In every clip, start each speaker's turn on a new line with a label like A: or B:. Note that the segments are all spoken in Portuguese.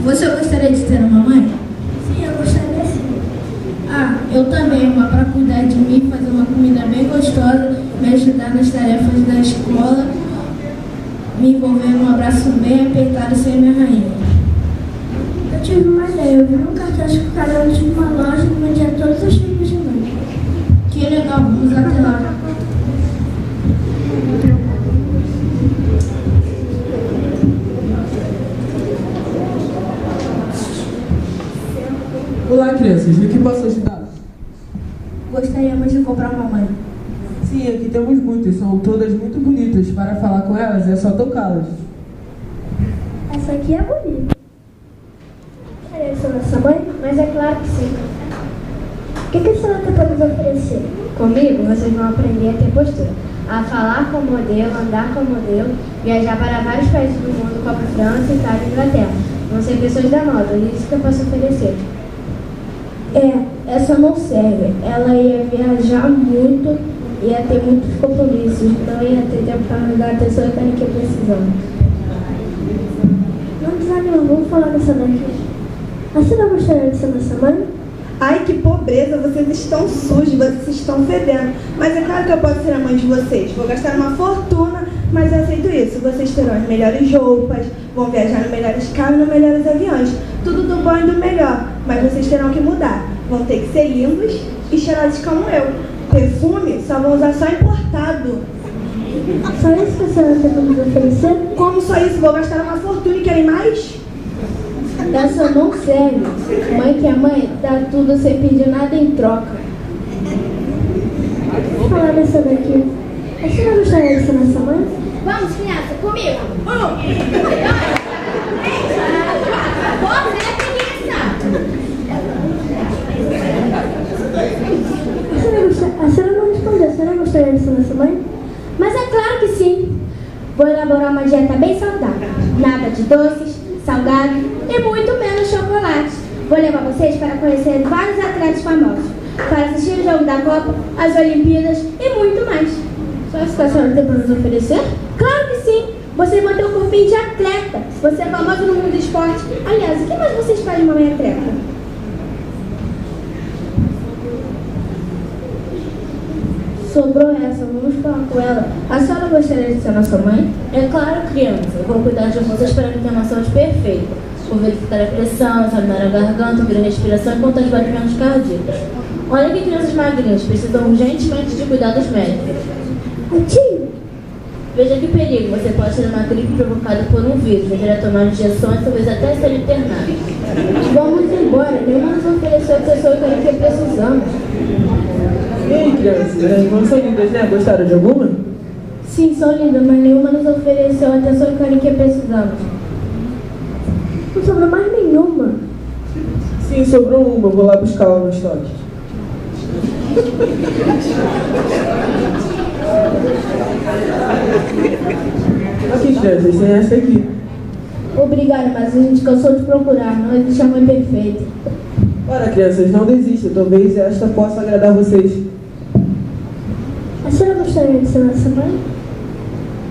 A: Você gostaria de ter uma mãe?
B: Sim, eu gostaria sim.
A: Ah, eu também, uma para cuidar de mim, fazer uma comida bem gostosa, me ajudar nas tarefas da escola, me envolver num abraço bem apertado sem minha rainha.
B: Eu tive uma ideia. Eu vi um cartaz que o cara tinha uma loja que vendia todos os tipos de mãe.
A: Que legal, vamos até lá.
C: Olá, crianças. No que posso ajudar?
A: Gostaríamos de comprar uma mãe.
C: Sim, aqui temos muitas. São todas muito bonitas. Para falar com elas, é só tocá-las.
B: Essa aqui é bonita. Gostaria de ser nossa mãe? Mas é claro que sim. O que a senhora tem para nos oferecer?
D: Comigo, vocês vão aprender a ter postura, a falar com modelo, andar com modelo, viajar para vários países do mundo, como França, Itália e Inglaterra. Vão ser pessoas da moda, é isso que eu posso oferecer.
B: Essa não serve. Ela ia viajar muito, ia ter muitos compromissos, não ia ter tempo para nos dar a atenção que precisamos. Não desanima, vamos falar dessa daqui. A senhora gostaria de ser nossa mãe?
E: Ai, que pobreza, vocês estão sujos, vocês estão fedendo. Mas é claro que eu posso ser a mãe de vocês. Vou gastar uma fortuna, mas eu aceito isso. Vocês terão as melhores roupas, vão viajar nos melhores carros, nos melhores aviões. Tudo do bom e do melhor. Mas vocês terão que mudar. Vão ter que ser lindos e cheirosos como eu. Perfume só vão usar só importado.
B: Só isso que a senhora tem para nos oferecer?
E: Como só isso? Vou gastar uma fortuna e querem mais?
B: Essa não serve. Mãe que é mãe, dá tudo sem pedir nada em troca. Vamos falar dessa daqui. A senhora gostaria de ser nossa mãe?
D: Vamos, criança, comigo! 1, 2, 3, 4, é criança!
B: A senhora não respondeu. A senhora gostaria de ser nossa mãe?
D: Mas é claro que sim! Vou elaborar uma dieta bem saudável. Nada de doces, salgado e muito menos chocolate. Vou levar vocês para conhecer vários atletas famosos, para assistir o jogo da Copa, as Olimpíadas e muito mais.
B: Só isso que a senhora tem para nos oferecer?
D: Claro que sim! Vocês vão ter um corpinho de atleta. Você é famoso no mundo do esporte. Aliás, o que mais vocês fazem de uma mãe atleta?
B: Sobrou essa, vamos falar com ela. A senhora gostaria de ser nossa mãe?
F: É claro, criança. Eu vou cuidar de vocês para que tenham uma saúde perfeita. Vou verificar a pressão, examinar a garganta, ouvir a respiração e contar os batimentos cardíacos. Olha que crianças magrinhas precisam urgentemente de cuidados médicos.
B: Tio!
F: Veja que perigo. Você pode ter uma gripe provocada por um vírus. Deverá tomar injeções, talvez até ser internado.
B: Vamos embora. Nenhuma nos ofereceu a atenção que precisamos.
C: E aí, crianças? As irmãs são lindas, né? Gostaram de alguma?
B: Sim, são lindas, mas nenhuma nos ofereceu a atenção e carinho que precisamos. Não sobrou mais nenhuma.
C: Sim, sobrou uma. Vou lá buscar lá no estoque. Aqui, crianças, tem essa aqui.
B: Obrigada, mas a gente cansou de procurar. Não existe a mãe perfeita.
C: Ora, crianças, não desistam. Talvez esta possa agradar vocês.
B: A senhora gostaria de ser nossa mãe?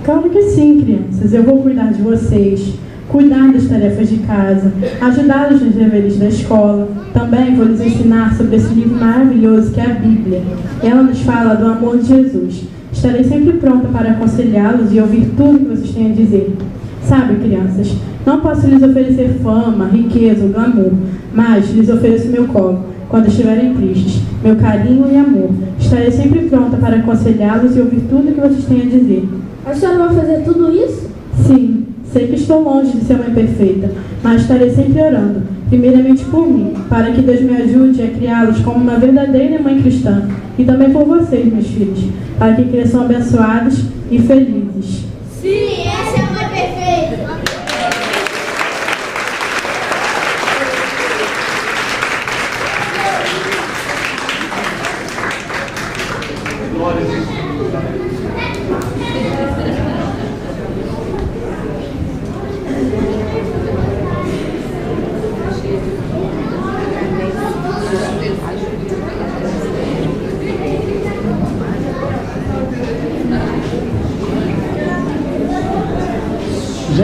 G: Claro que sim, crianças. Eu vou cuidar de vocês, cuidar das tarefas de casa, ajudá-los nos deveres da escola. Também vou lhes ensinar sobre esse livro maravilhoso que é a Bíblia. Ela nos fala do amor de Jesus. Estarei sempre pronta para aconselhá-los e ouvir tudo que vocês têm a dizer. Sabe, crianças, não posso lhes oferecer fama, riqueza ou glamour, mas lhes ofereço meu colo, quando estiverem tristes, meu carinho e amor. Estarei sempre pronta para aconselhá-los e ouvir tudo que vocês têm a dizer.
B: A senhora vai fazer tudo isso?
G: Sim, sei que estou longe de ser mãe perfeita, mas estarei sempre orando, primeiramente por mim, para que Deus me ajude a criá-los como uma verdadeira mãe cristã, e também por vocês, meus filhos, para que cresçam abençoados e felizes.
D: Sim, essa é a mãe perfeita!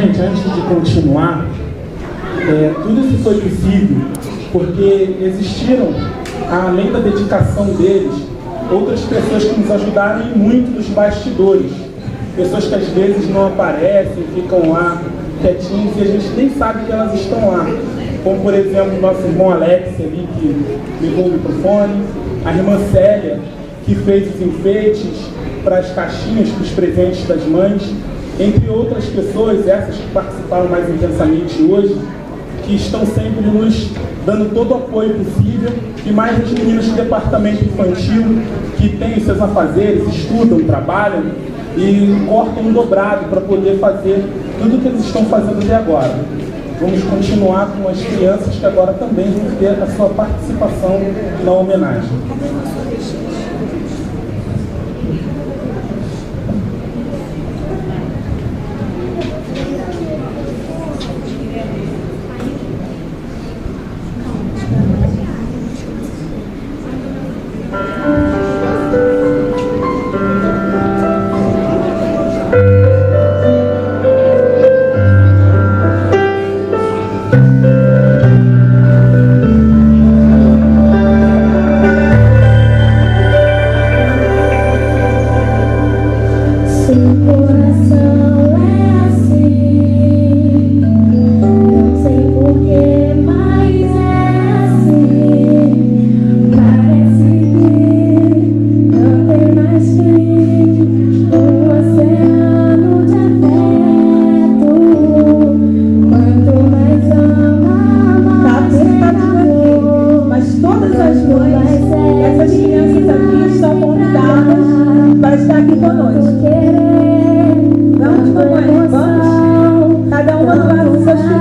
H: Gente, antes de continuar, tudo isso foi possível porque existiram, além da dedicação deles, outras pessoas que nos ajudaram e muito nos bastidores. Pessoas que às vezes não aparecem, ficam lá quietinhos e a gente nem sabe que elas estão lá. Como, por exemplo, o nosso irmão Alex ali, que levou o microfone, a irmã Célia, que fez os enfeites para as caixinhas, para os presentes das mães, entre outras pessoas, essas que participaram mais intensamente hoje, que estão sempre nos dando todo o apoio possível, e mais as meninas do departamento infantil, que têm os seus afazeres, estudam, trabalham e cortam um dobrado para poder fazer tudo o que eles estão fazendo até agora. Vamos continuar com as crianças que agora também vão ter a sua participação na homenagem.
G: Vamos, mamãe, vamos? Cada uma do lado do seu